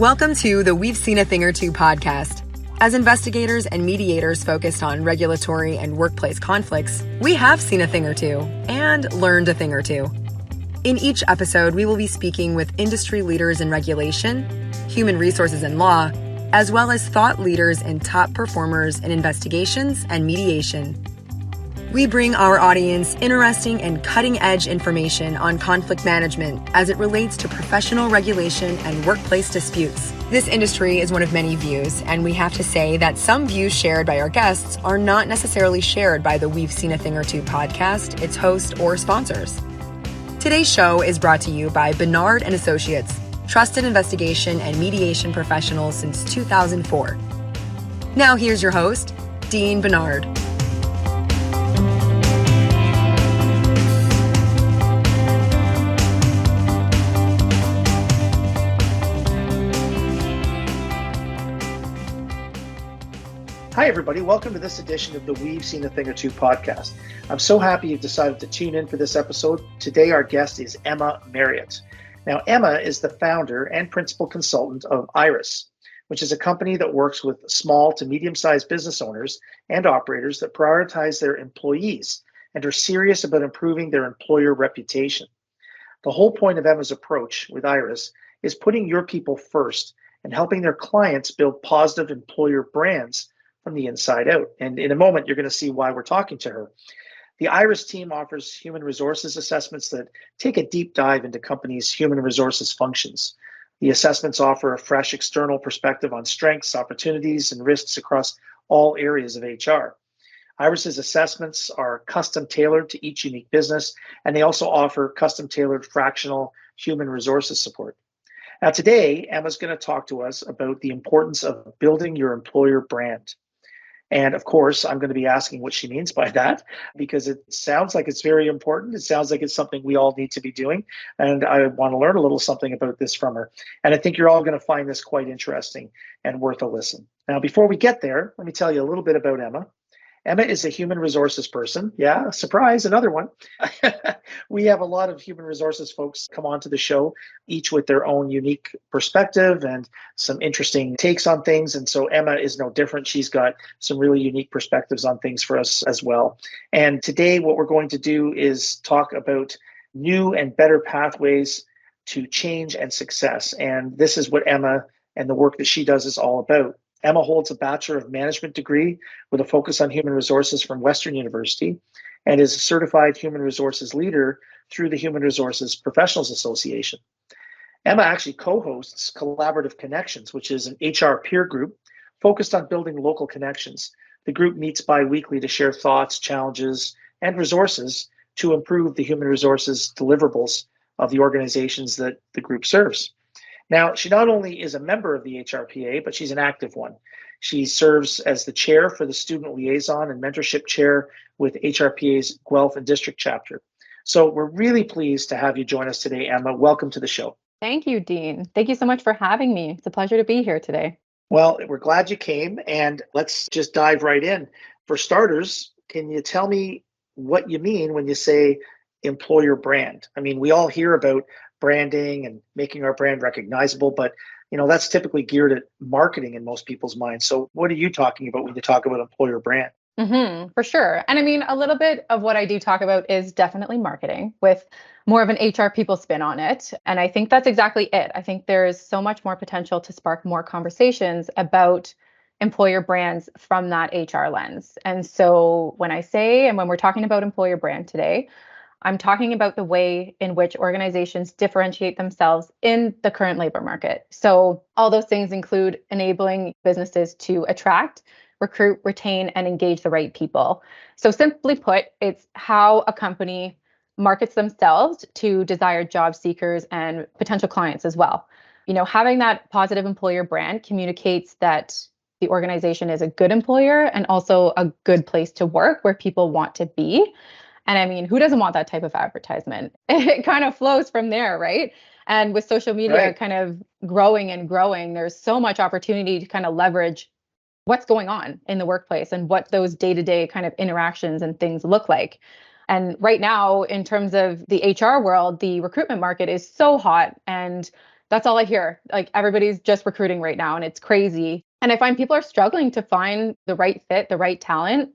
Welcome to the We've Seen a Thing or Two podcast. As investigators and mediators focused on regulatory and workplace conflicts, we have seen a thing or two and learned a thing or two. In each episode, we will be speaking with industry leaders in regulation, human resources and law, as well as thought leaders and top performers in investigations and mediation. We bring our audience interesting and cutting-edge information on conflict management as it relates to professional regulation and workplace disputes. This industry is one of many views, and we have to say that some views shared by our guests are not necessarily shared by the We've Seen a Thing or Two podcast, its host, or sponsors. Today's show is brought to you by Benard Associates, trusted investigation and mediation professionals since 2004. Now here's your host, Dean Benard. Hi, everybody. Welcome to this edition of the We've Seen a Thing or Two podcast. I'm so happy you've decided to tune in for this episode. Today, our guest is Emma Marriott. Now, Emma is the founder and principal consultant of Iris, which is a company that works with small to medium-sized business owners and operators that prioritize their employees and are serious about improving their employer reputation. The whole point of Emma's approach with Iris is putting your people first and helping their clients build positive employer brands from the inside out. And in a moment, you're going to see why we're talking to her. The Iris team offers human resources assessments that take a deep dive into companies' human resources functions. The assessments offer a fresh external perspective on strengths, opportunities, and risks across all areas of HR. Iris's assessments are custom tailored to each unique business, and they also offer custom tailored fractional human resources support. Now, today, Emma's going to talk to us about the importance of building your employer brand. And of course, I'm going to be asking what she means by that, because it sounds like it's very important. It sounds like it's something we all need to be doing. And I want to learn a little something about this from her. And I think you're all going to find this quite interesting and worth a listen. Now, before we get there, let me tell you a little bit about Emma. Emma is a human resources person. Yeah, surprise, another one. We have a lot of human resources folks come onto the show, each with their own unique perspective and some interesting takes on things. And so Emma is no different. She's got some really unique perspectives on things for us as well. And today, what we're going to do is talk about new and better pathways to change and success. And this is what Emma and the work that she does is all about. Emma holds a Bachelor of Management degree with a focus on human resources from Western University and is a certified human resources leader through the Human Resources Professionals Association. Emma actually co-hosts Collaborative Connections, which is an HR peer group focused on building local connections. The group meets bi-weekly to share thoughts, challenges, and resources to improve the human resources deliverables of the organizations that the group serves. Now, she not only is a member of the HRPA, but she's an active one. She serves as the chair for the Student Liaison and Mentorship Chair with HRPA's Guelph and District Chapter. So we're really pleased to have you join us today, Emma. Welcome to the show. Thank you, Dean. Thank you so much for having me. It's a pleasure to be here today. Well, we're glad you came, and let's just dive right in. For starters, can you tell me what you mean when you say employer brand? I mean, we all hear about branding and making our brand recognizable, but that's typically geared at marketing in most people's minds. So what are you talking about when you talk about employer brand? For sure. And I mean, a little bit of what I do talk about is definitely marketing with more of an HR people spin on it. And I think that's exactly it. I think there is so much more potential to spark more conversations about employer brands from that HR lens. And so when we're talking about employer brand today, I'm talking about the way in which organizations differentiate themselves in the current labor market. So all those things include enabling businesses to attract, recruit, retain, and engage the right people. So simply put, it's how a company markets themselves to desired job seekers and potential clients as well. Having that positive employer brand communicates that the organization is a good employer and also a good place to work where people want to be. And I mean, who doesn't want that type of advertisement? It kind of flows from there, right? And with social media kind of growing and growing, there's so much opportunity to kind of leverage what's going on in the workplace and what those day-to-day kind of interactions and things look like. And right now, in terms of the HR world, the recruitment market is so hot and That's all I hear. Like everybody's just recruiting right now and it's crazy. And I find people are struggling to find the right fit, the right talent,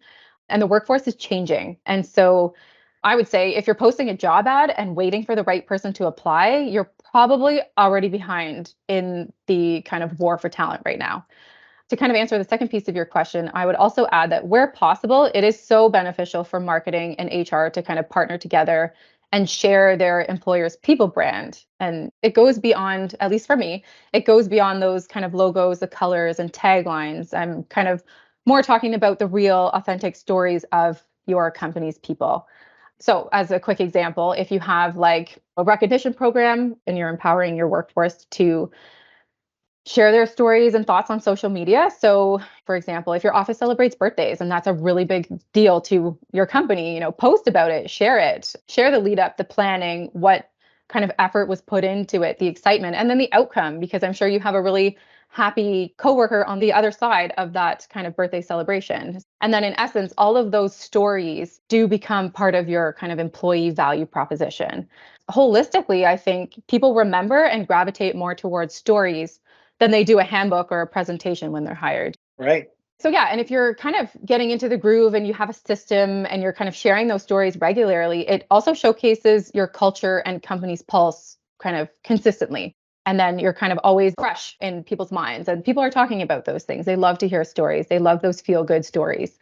and the workforce is changing. And so I would say if you're posting a job ad and waiting for the right person to apply, you're probably already behind in the kind of war for talent right now. To kind of answer the second piece of your question, I would also add that where possible, it is so beneficial for marketing and HR to kind of partner together and share their employer's people brand. And it goes beyond, at least for me, it goes beyond those kind of logos, the colors and taglines. I'm kind of more talking about the real, authentic stories of your company's people. So, as a quick example, if you have like a recognition program and you're empowering your workforce to share their stories and thoughts on social media. So, for example, if your office celebrates birthdays and that's a really big deal to your company, post about it, share the lead up, the planning, what kind of effort was put into it, the excitement, and then the outcome, because I'm sure you have a really happy coworker on the other side of that kind of birthday celebration. And then in essence, all of those stories do become part of your kind of employee value proposition. Holistically, I think people remember and gravitate more towards stories than they do a handbook or a presentation when they're hired. Right. So yeah, and if you're kind of getting into the groove and you have a system and you're kind of sharing those stories regularly, it also showcases your culture and company's pulse kind of consistently. And then you're kind of always fresh in people's minds and people are talking about those things. They love to hear stories. They love those feel good stories.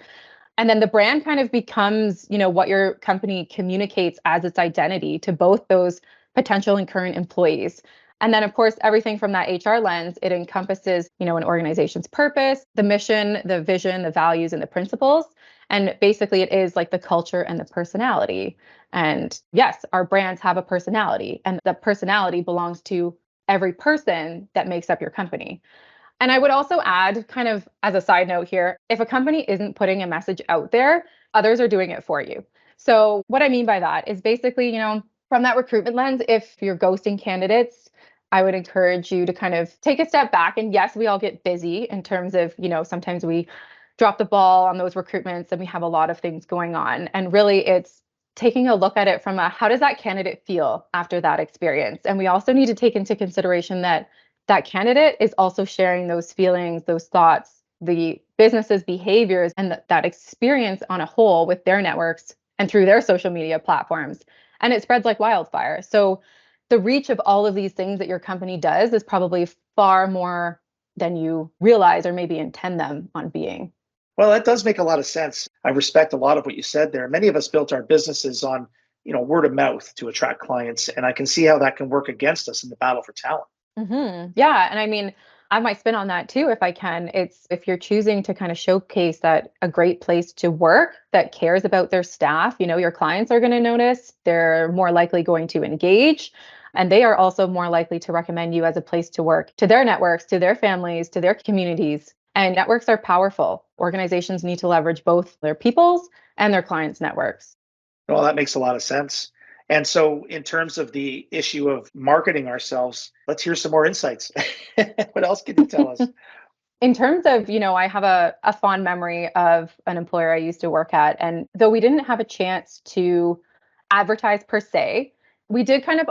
And then the brand kind of becomes, what your company communicates as its identity to both those potential and current employees. And then, of course, everything from that HR lens, it encompasses, an organization's purpose, the mission, the vision, the values, and the principles. And basically, it is like the culture and the personality. And yes, our brands have a personality, and the personality belongs to every person that makes up your company. And I would also add, kind of as a side note here, if a company isn't putting a message out there, others are doing it for you. So what I mean by that is basically, from that recruitment lens, if you're ghosting candidates, I would encourage you to kind of take a step back. And yes, we all get busy in terms of, sometimes we drop the ball on those recruitments and we have a lot of things going on. And really it's taking a look at it from how does that candidate feel after that experience? And we also need to take into consideration that that candidate is also sharing those feelings, those thoughts, the business's behaviors, and that experience on a whole with their networks and through their social media platforms. And it spreads like wildfire. So the reach of all of these things that your company does is probably far more than you realize or maybe intend them on being. Well, that does make a lot of sense. I respect a lot of what you said there. Many of us built our businesses on, word of mouth to attract clients, and I can see how that can work against us in the battle for talent. Mm-hmm. Yeah. And I mean, I might spin on that too, if I can. It's if you're choosing to kind of showcase that a great place to work that cares about their staff, your clients are going to notice, they're more likely going to engage, and they are also more likely to recommend you as a place to work to their networks, to their families, to their communities. And networks are powerful. Organizations need to leverage both their people's and their clients' networks. Well, that makes a lot of sense. And so, in terms of the issue of marketing ourselves, let's hear some more insights. What else can you tell us? In terms of, I have a fond memory of an employer I used to work at. And though we didn't have a chance to advertise per se, we did kind of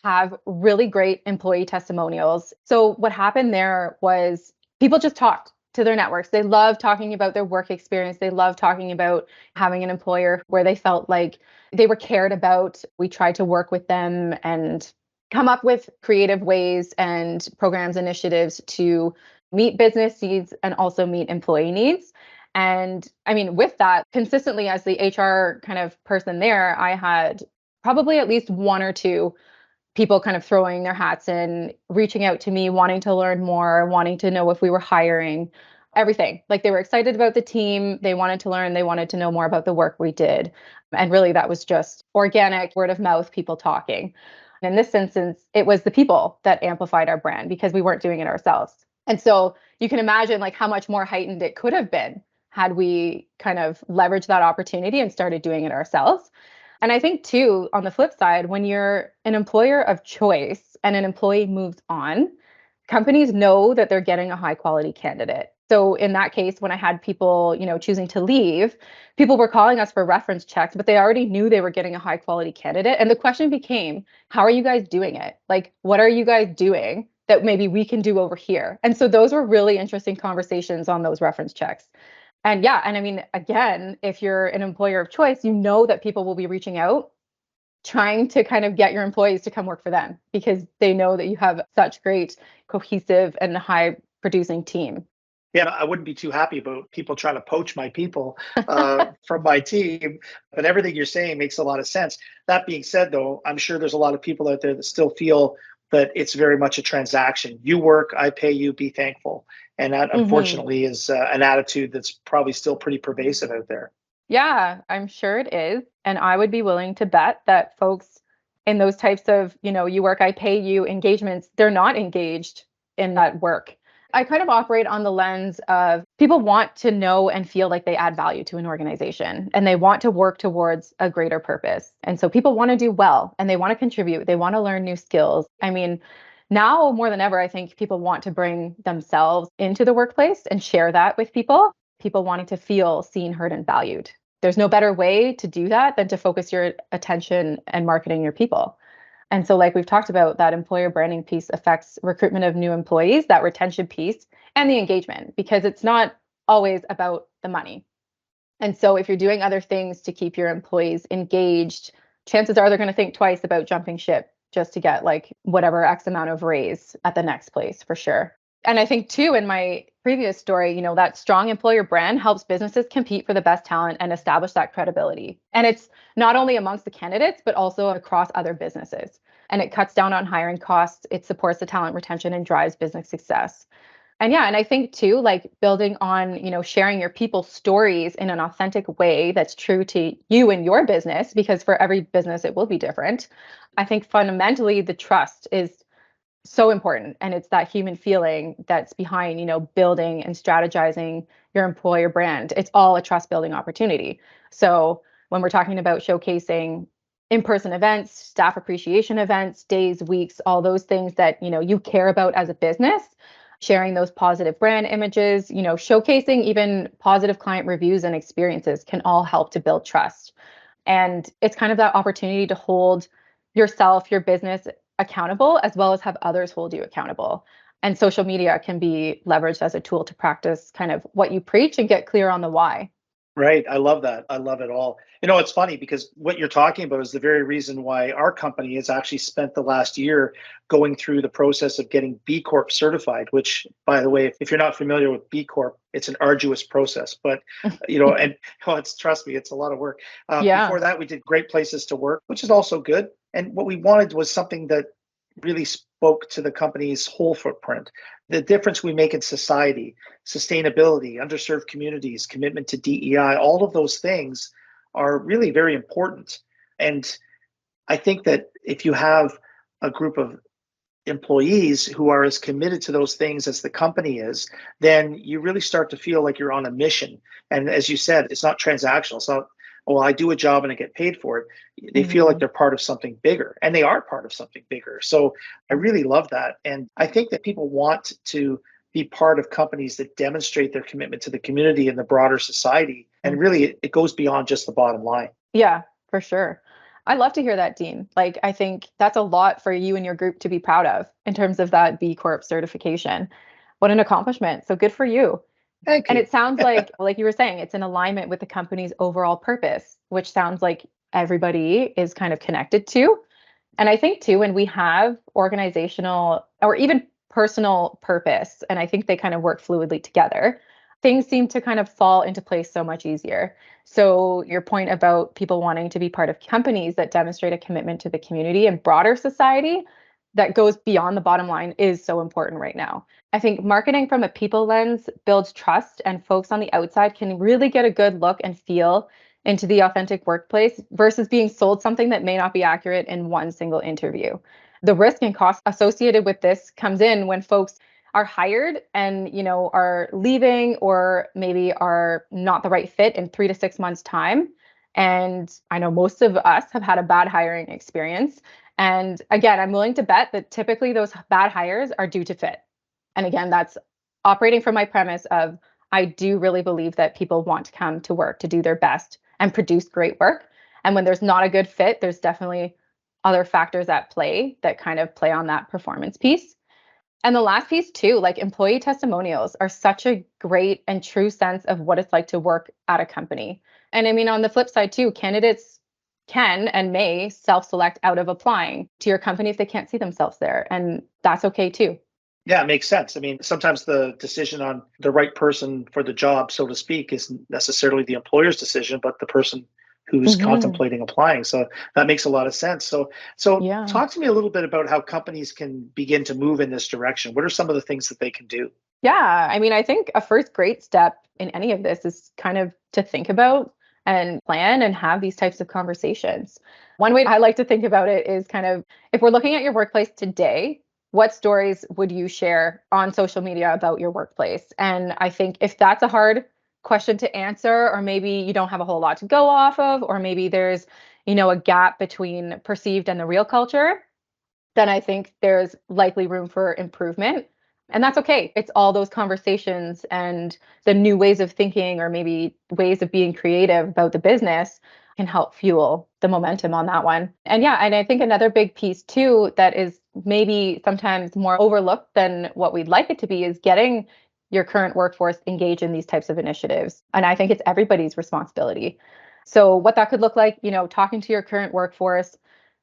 have really great employee testimonials. So what happened there was people just talked to their networks. They love talking about their work experience. They love talking about having an employer where they felt like they were cared about. We tried to work with them and come up with creative ways and programs, initiatives to meet business needs and also meet employee needs. And I mean, with that, consistently as the HR kind of person there, I had probably at least one or two people kind of throwing their hats in, reaching out to me, wanting to learn more, wanting to know if we were hiring, everything. Like they were excited about the team. They wanted to learn. They wanted to know more about the work we did. And really, that was just organic, word of mouth, people talking. And in this instance, it was the people that amplified our brand because we weren't doing it ourselves. And so you can imagine like how much more heightened it could have been had we kind of leveraged that opportunity and started doing it ourselves. And I think too, on the flip side, when you're an employer of choice and an employee moves on, companies know that they're getting a high quality candidate. So in that case, when I had people, choosing to leave, people were calling us for reference checks, but they already knew they were getting a high quality candidate. And the question became, how are you guys doing it? Like, what are you guys doing that maybe we can do over here? And so those were really interesting conversations on those reference checks. And yeah, and I mean, again, if you're an employer of choice, you know that people will be reaching out, trying to kind of get your employees to come work for them because they know that you have such great, cohesive, and high producing team. Yeah, I wouldn't be too happy about people trying to poach my people from my team, but everything you're saying makes a lot of sense. That being said, though, I'm sure there's a lot of people out there that still feel that it's very much a transaction. You work, I pay you, be thankful. And that, Hmm. unfortunately, is an attitude that's probably still pretty pervasive out there. Yeah, I'm sure it is. And I would be willing to bet that folks in those types of, you work, I pay you engagements, they're not engaged in that work. I kind of operate on the lens of people want to know and feel like they add value to an organization and they want to work towards a greater purpose. And so people want to do well and they want to contribute, they want to learn new skills. I mean, now more than ever, I think people want to bring themselves into the workplace and share that with people wanting to feel seen, heard, and valued. There's no better way to do that than to focus your attention and marketing your people. And so, like we've talked about, that employer branding piece affects recruitment of new employees, that retention piece, and the engagement, because it's not always about the money. And so, if you're doing other things to keep your employees engaged, chances are they're going to think twice about jumping ship just to get like whatever X amount of raise at the next place for sure. And I think too, in my previous story, that strong employer brand helps businesses compete for the best talent and establish that credibility. And it's not only amongst the candidates, but also across other businesses. And it cuts down on hiring costs, it supports the talent retention and drives business success. And yeah, and I think too, like building on, sharing your people's stories in an authentic way that's true to you and your business, because for every business it will be different. I think fundamentally the trust is so important. And it's that human feeling that's behind, building and strategizing your employer brand. It's all a trust building opportunity. So when we're talking about showcasing in-person events, staff appreciation events, days, weeks, all those things that, you care about as a business, sharing those positive brand images, showcasing even positive client reviews and experiences can all help to build trust. And it's kind of that opportunity to hold yourself, your business accountable, as well as have others hold you accountable. And social media can be leveraged as a tool to practice kind of what you preach and get clear on the why. Right. I love that. I love it all. It's funny because what you're talking about is the very reason why our company has actually spent the last year going through the process of getting B Corp certified, which, by the way, if you're not familiar with B Corp, it's an arduous process. But, and trust me, it's a lot of work. Yeah. Before that, we did Great Places to Work, which is also good. And what we wanted was something that really spoke to the company's whole footprint, the difference we make in society, sustainability, underserved communities, commitment to DEI, all of those things are really very important. And I think that if you have a group of employees who are as committed to those things as the company is, then you really start to feel like you're on a mission. And as you said, it's not transactional. It's not, oh, I do a job and I get paid for it. They feel like Mhm. they're part of something bigger, and they are part of something bigger. So I really love that. And I think that people want to be part of companies that demonstrate their commitment to the community and the broader society. And really, it goes beyond just the bottom line. Yeah, for sure. I love to hear that, Dean. Like, I think that's a lot for you and your group to be proud of in terms of that B Corp certification. What an accomplishment. So good for you. Thank And you. it sounds like you were saying, it's in alignment with the company's overall purpose, which sounds like everybody is kind of connected to. And I think too, when we have organizational or even personal purpose, and I think they kind of work fluidly together, things seem to kind of fall into place so much easier. So, your point about people wanting to be part of companies that demonstrate a commitment to the community and broader society that goes beyond the bottom line is so important right now. I think marketing from a people lens builds trust, and folks on the outside can really get a good look and feel into the authentic workplace versus being sold something that may not be accurate in one single interview. The risk and cost associated with this comes in when folks are hired and are leaving or maybe are not the right fit in 3 to 6 months time. And I know most of us have had a bad hiring experience. And again, I'm willing to bet that typically those bad hires are due to fit. And again, that's operating from my premise of I do really believe that people want to come to work to do their best and produce great work. And when there's not a good fit, there's definitely other factors at play that kind of play on that performance piece. And the last piece too, like employee testimonials are such a great and true sense of what it's like to work at a company. And I mean, on the flip side too, candidates can and may self-select out of applying to your company if they can't see themselves there. And that's okay too. Yeah, it makes sense. I mean, sometimes the decision on the right person for the job, so to speak, isn't necessarily the employer's decision, but the person who's Hmm. contemplating applying. So that makes a lot of sense. So Yeah. talk to me a little bit about how companies can begin to move in this direction. What are some of the things that they can do? Yeah. I mean, I think a first great step in any of this is kind of to think about and plan and have these types of conversations. One way I like to think about it is kind of if we're looking at your workplace today, what stories would you share on social media about your workplace? And I think if that's a hard question to answer, or maybe you don't have a whole lot to go off of, or maybe there's, a gap between perceived and the real culture, then I think there's likely room for improvement. And that's okay. It's all those conversations and the new ways of thinking, or maybe ways of being creative about the business, can help fuel the momentum on that one. And yeah, and I think another big piece too that is maybe sometimes more overlooked than what we'd like it to be is getting your current workforce engaged in these types of initiatives. And I think it's everybody's responsibility. So what that could look like, talking to your current workforce,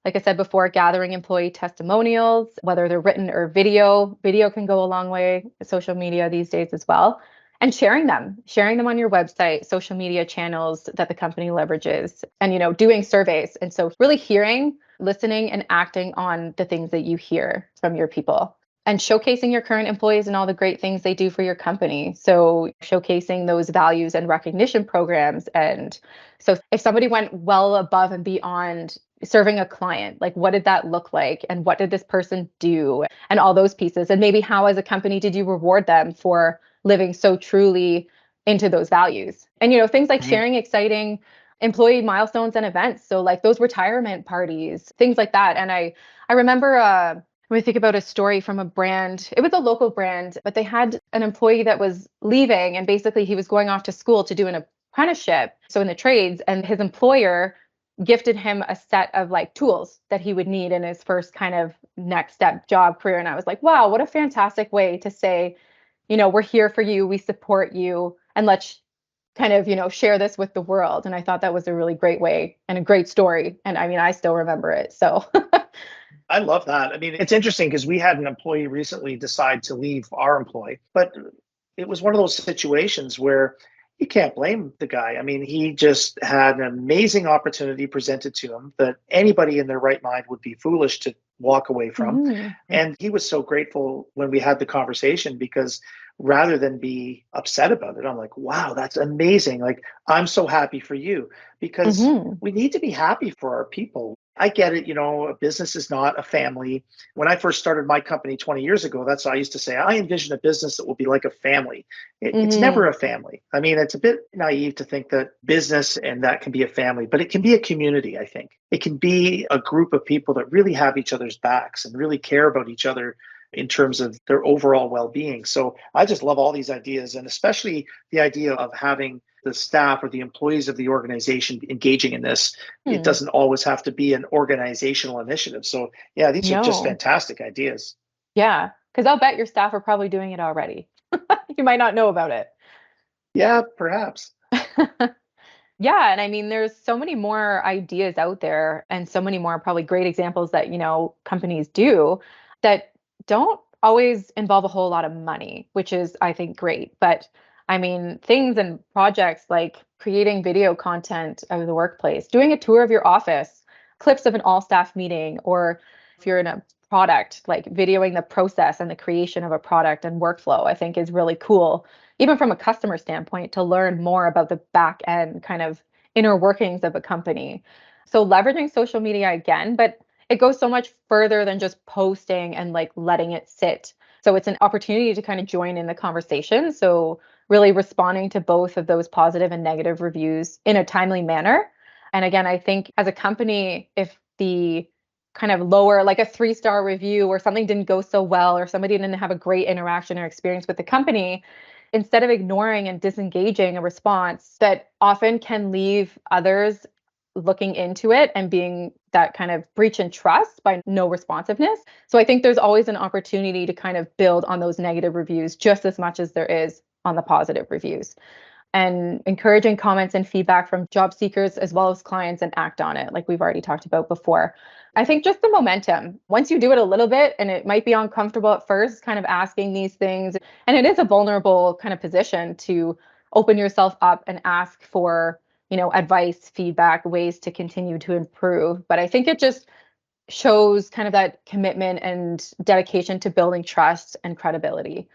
like I said before, gathering employee testimonials, whether they're written or video. Video can go a long way, social media these days as well. And sharing them on your website, social media channels that the company leverages, and doing surveys. And so really hearing, listening, and acting on the things that you hear from your people. And showcasing your current employees and all the great things they do for your company. So showcasing those values and recognition programs. And so if somebody went well above and beyond serving a client, like what did that look like, and what did this person do, and all those pieces, and maybe how as a company did you reward them for living so truly into those values. And things like Mhm. sharing exciting employee milestones and events, so like those retirement parties, things like that. And I remember when we think about a story from a brand, it was a local brand, but they had an employee that was leaving, and basically he was going off to school to do an apprenticeship, so in the trades, and his employer gifted him a set of like tools that he would need in his first kind of next step job career. And I was like, wow, what a fantastic way to say, we're here for you, we support you, and let's kind of, share this with the world. And I thought that was a really great way and a great story. And I mean, I still remember it. So, I love that. I mean, it's interesting because we had an employee recently decide to leave our employ, but it was one of those situations where you can't blame the guy. I mean, he just had an amazing opportunity presented to him that anybody in their right mind would be foolish to walk away from. mhm, And he was so grateful when we had the conversation because rather than be upset about it, I'm like, wow, that's amazing. Like, I'm so happy for you because mhm, we need to be happy for our people. I get it, a business is not a family. When I first started my company 20 years ago, that's what I used to say. I envision a business that will be like a family. It's never mhm, a family. I mean, it's a bit naive to think that business and that can be a family, but it can be a community, I think. It can be a group of people that really have each other's backs and really care about each other in terms of their overall well-being. So I just love all these ideas, and especially the idea of having the staff or the employees of the organization engaging in this. It mhm. doesn't always have to be an organizational initiative. So yeah, these are just No. fantastic ideas. Yeah. Because I'll bet your staff are probably doing it already. You might not know about it. Yeah, perhaps. Yeah, and I mean, there's so many more ideas out there, and so many more probably great examples that, companies do that don't always involve a whole lot of money, which is, I think, great. But I mean, things and projects like creating video content of the workplace, doing a tour of your office, clips of an all staff meeting, or if you're in a product, like videoing the process and the creation of a product and workflow, I think is really cool, even from a customer standpoint, to learn more about the back end kind of inner workings of a company. So leveraging social media again, but it goes so much further than just posting and like letting it sit. So it's an opportunity to kind of join in the conversation. So really responding to both of those positive and negative reviews in a timely manner. And again, I think as a company, if the kind of lower, like a 3-star review or something didn't go so well, or somebody didn't have a great interaction or experience with the company, instead of ignoring and disengaging a response that often can leave others looking into it and being that kind of breach in trust by no responsiveness. So I think there's always an opportunity to kind of build on those negative reviews just as much as there is on the positive reviews, and encouraging comments and feedback from job seekers as well as clients and act on it, like we've already talked about before. I think just the momentum, once you do it a little bit, and it might be uncomfortable at first, kind of asking these things, and it is a vulnerable kind of position to open yourself up and ask for, advice, feedback, ways to continue to improve. But I think it just shows kind of that commitment and dedication to building trust and credibility,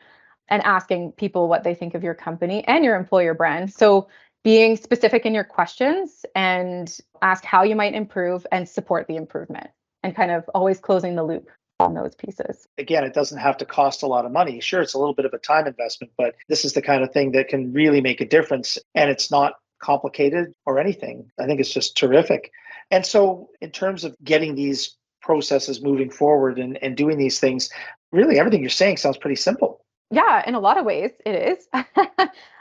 and asking people what they think of your company and your employer brand. So being specific in your questions and ask how you might improve and support the improvement, and kind of always closing the loop on those pieces. Again, it doesn't have to cost a lot of money. Sure, it's a little bit of a time investment, but this is the kind of thing that can really make a difference. And it's not complicated or anything. I think it's just terrific. And so in terms of getting these processes moving forward and doing these things, really everything you're saying sounds pretty simple. Yeah, in a lot of ways, it is.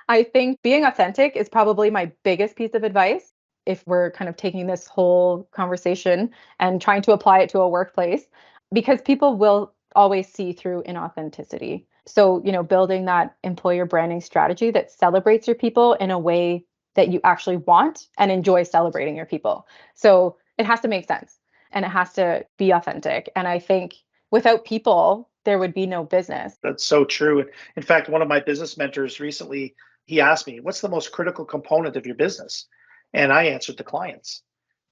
I think being authentic is probably my biggest piece of advice if we're kind of taking this whole conversation and trying to apply it to a workplace, because people will always see through inauthenticity. So, building that employer branding strategy that celebrates your people in a way that you actually want and enjoy celebrating your people. So it has to make sense and it has to be authentic. And I think without people, there would be no business. That's so true. In fact, one of my business mentors recently, he asked me, what's the most critical component of your business? And I answered the clients.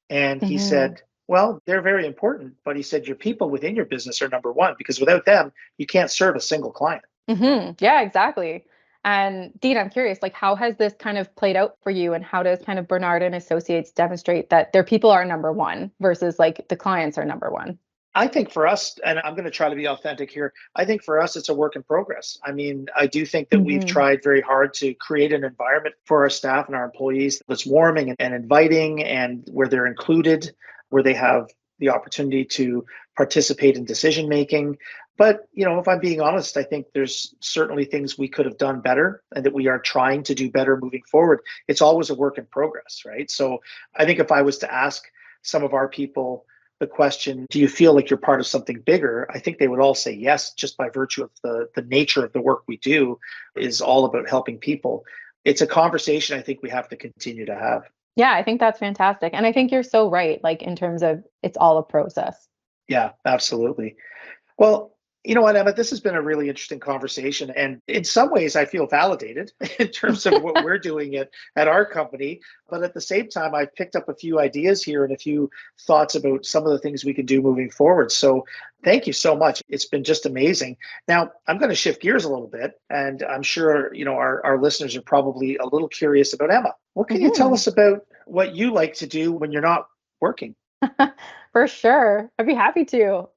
And he said, well, they're very important. But he said, your people within your business are number one, because without them, you can't serve a single client. Yeah, exactly. And Dean, I'm curious, like, how has this kind of played out for you? And how does kind of Benard and Associates demonstrate that their people are number one versus like the clients are number one? I think for us, and I'm going to try to be authentic here, I think for us, it's a work in progress. I mean, I do think that we've tried very hard to create an environment for our staff and our employees that's warming and inviting, and where they're included, where they have the opportunity to participate in decision making. But, if I'm being honest, I think there's certainly things we could have done better and that we are trying to do better moving forward. It's always a work in progress, right? So I think if I was to ask some of our people the question, do you feel like you're part of something bigger? I think they would all say yes, just by virtue of the nature of the work we do is all about helping people. It's a conversation I think we have to continue to have. Yeah, I think that's fantastic. And I think you're so right, like in terms of it's all a process. Yeah, absolutely. Well, you know what, Emma, this has been a really interesting conversation. And in some ways, I feel validated in terms of what we're doing at our company. But at the same time, I've picked up a few ideas here and a few thoughts about some of the things we can do moving forward. So thank you so much. It's been just amazing. Now, I'm going to shift gears a little bit. And I'm sure, our listeners are probably a little curious about Emma. What can you tell us about what you like to do when you're not working? For sure. I'd be happy to.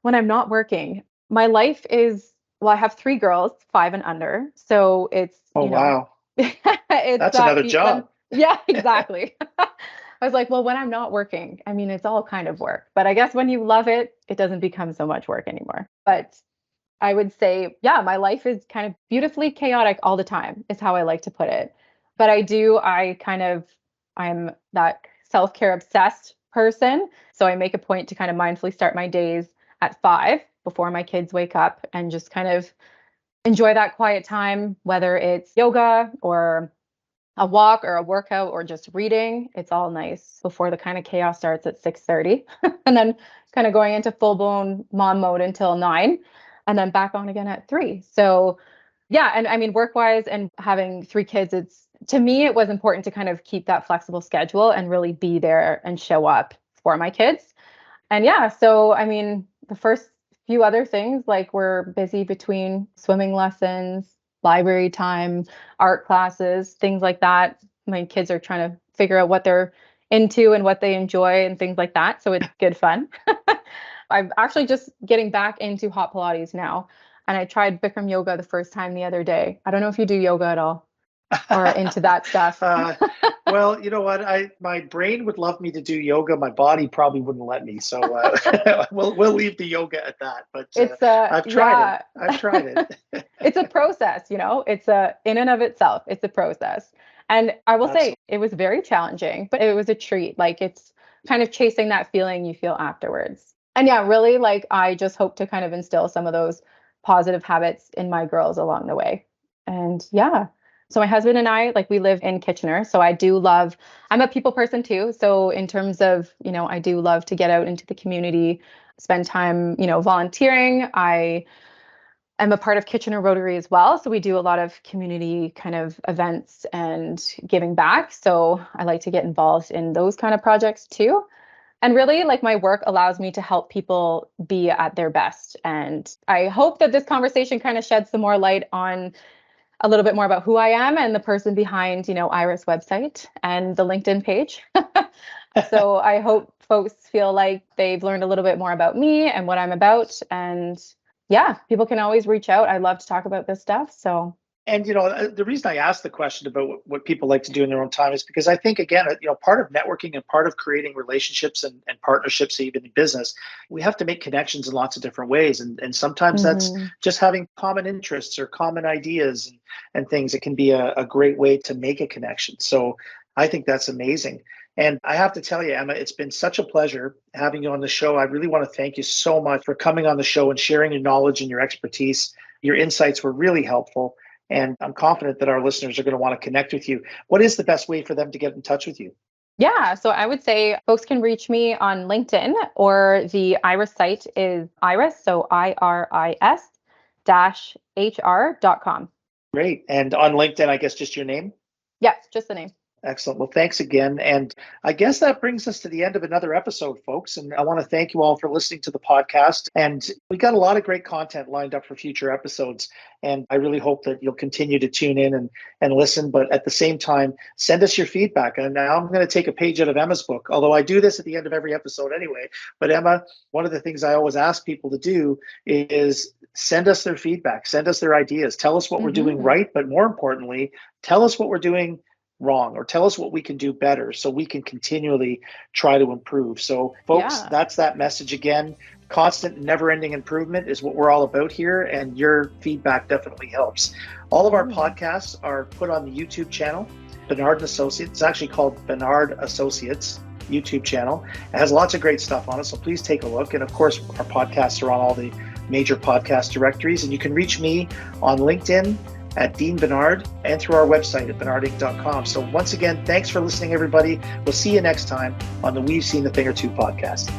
When I'm not working, my life is, well, I have 3 girls, 5 and under. So it's, wow. it's That's another job. Yeah, exactly. I was like, well, when I'm not working, I mean, it's all kind of work, but I guess when you love it, it doesn't become so much work anymore. But I would say, yeah, my life is kind of beautifully chaotic all the time is how I like to put it. But I'm that self-care obsessed person. So I make a point to kind of mindfully start my days at 5 before my kids wake up and just kind of enjoy that quiet time, whether it's yoga or a walk or a workout or just reading. It's all nice before the kind of chaos starts at 6:30 and then kind of going into full blown mom mode until 9 and then back on again at 3. So yeah. And I mean, work wise and having 3 kids, to me, it was important to kind of keep that flexible schedule and really be there and show up for my kids. And yeah, so I mean, the first few other things, like we're busy between swimming lessons, library time, art classes, things like that. My kids are trying to figure out what they're into and what they enjoy and things like that. So it's good fun. I'm actually just getting back into hot Pilates now. And I tried Bikram yoga the first time the other day. I don't know if you do yoga at all or into that stuff. Well, you know what? My brain would love me to do yoga. My body probably wouldn't let me. So we'll leave the yoga at that. But I've tried it. I've tried it. It's a process, It's in and of itself. It's a process. And I will Absolutely. say it was very challenging, but it was a treat. Like it's kind of chasing that feeling you feel afterwards. And yeah, really, like I just hope to kind of instill some of those positive habits in my girls along the way. And yeah. So my husband and I, like we live in Kitchener. So I'm a people person too. So in terms of, I do love to get out into the community, spend time, volunteering. I'm a part of Kitchener Rotary as well. So we do a lot of community kind of events and giving back. So I like to get involved in those kind of projects too. And really, like my work allows me to help people be at their best. And I hope that this conversation kind of sheds some more light on a little bit more about who I am and the person behind, Iris website and the LinkedIn page. So I hope folks feel like they've learned a little bit more about me and what I'm about. And yeah, people can always reach out. I love to talk about this stuff. So. And, the reason I asked the question about what people like to do in their own time is because I think, again, part of networking and part of creating relationships and partnerships, even in business, we have to make connections in lots of different ways. And sometimes that's just having common interests or common ideas and things. It can be a great way to make a connection. So I think that's amazing. And I have to tell you, Emma, it's been such a pleasure having you on the show. I really want to thank you so much for coming on the show and sharing your knowledge and your expertise. Your insights were really helpful. And I'm confident that our listeners are going to want to connect with you. What is the best way for them to get in touch with you? Yeah, so I would say folks can reach me on LinkedIn, or the Iris site is Iris, so IRIS-HR.com. Great. And on LinkedIn, I guess just your name? Yes, just the name. Excellent. Well, thanks again. And I guess that brings us to the end of another episode, folks. And I want to thank you all for listening to the podcast. And we got a lot of great content lined up for future episodes. And I really hope that you'll continue to tune in and listen. But at the same time, send us your feedback. And now I'm going to take a page out of Emma's book, although I do this at the end of every episode anyway. But Emma, one of the things I always ask people to do is send us their feedback, send us their ideas, tell us what we're doing right. But more importantly, tell us what we're doing wrong, or tell us what we can do better so we can continually try to improve. So folks, That's that message again. Constant, never-ending improvement is what we're all about here, and your feedback definitely helps. All of our podcasts are put on the YouTube channel, Benard Associates. It's actually called Benard Associates YouTube channel. It has lots of great stuff on it, so please take a look. And of course, our podcasts are on all the major podcast directories, and you can reach me on LinkedIn at Dean Benard and through our website at benardinc.com. So once again, thanks for listening, everybody. We'll see you next time on the We've Seen a Thing or Two podcast.